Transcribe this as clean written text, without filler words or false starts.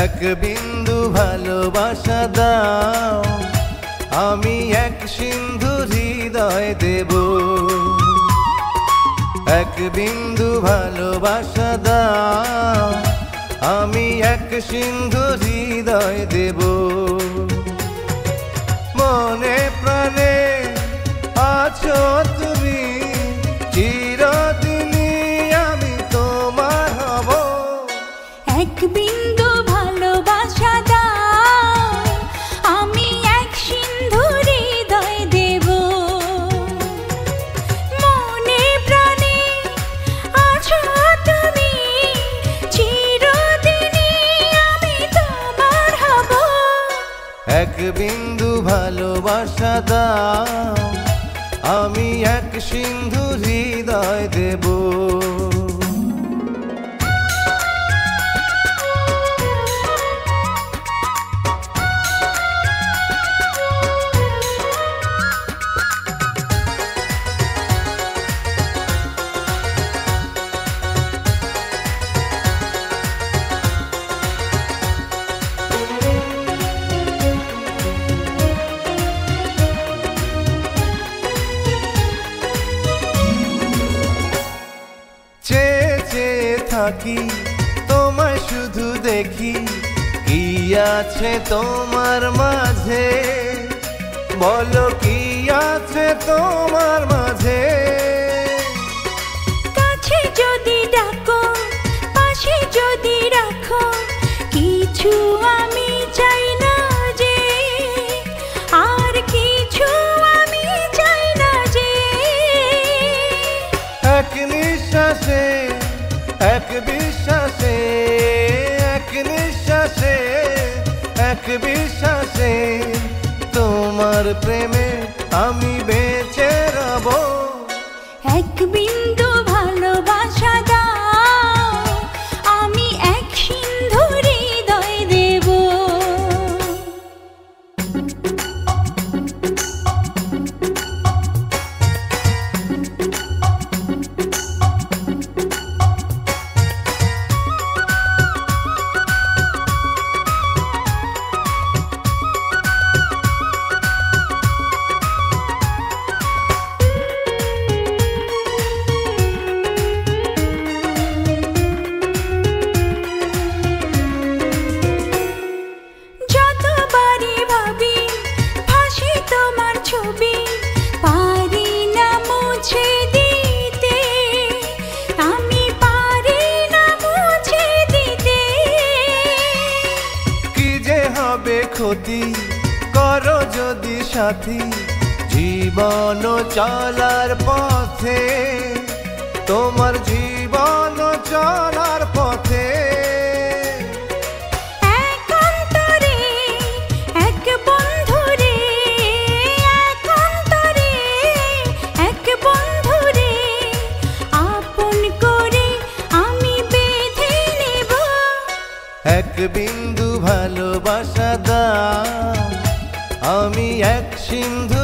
এক বিন্দু ভালোবাসা দাও, আমি এক সিন্ধু হৃদয় দেব। এক বিন্দু ভালোবাসা দাও, আমি এক সিন্ধু হৃদয় দেব। মনে প্রাণে আছো তুমি, চিরদিনই আমি তোমার হব। এক বিন্দু ভালোবাসা দাও, আমি এক সিন্ধু হৃদয় দেব। মনে প্রাণে আছো তুমি, চিরদিনই আমি তোমার হব। এক বিন্দু ভালোবাসা দাও, আমি এক সিন্ধু হৃদয় দেব। থাকি তোমায় শুধু দেখি, কি আছে তোমার মাঝে, বলো কি আছে তোমার মাঝে। কাছে যদি ডাকো, পাশে যদি রাখো, কিছু আমি চাই না যে, আর কিছু আমি চাই না যে। এক নিঃশ্বাসে, এক বিশ্বাসে, এক নিঃশ্বাসে, এক বিশ্বাসে, তোমার প্রেমে আমি বেঁচে রব। এক বিন্দু ভালোবাসা দাও, আমি এক সিন্ধু হৃদয় দেব। ক্ষতি করো যদি সাথী, জীবন চলার পথে, তোমার জীবন চলার পথে। এক অন্তরে এক বন্ধুরে, এক অন্তরে এক বন্ধুরে, আপন করে আমি বেঁধে নেব। এক বিন্দু ভালোবাসা দাও, আমি এক সিন্ধু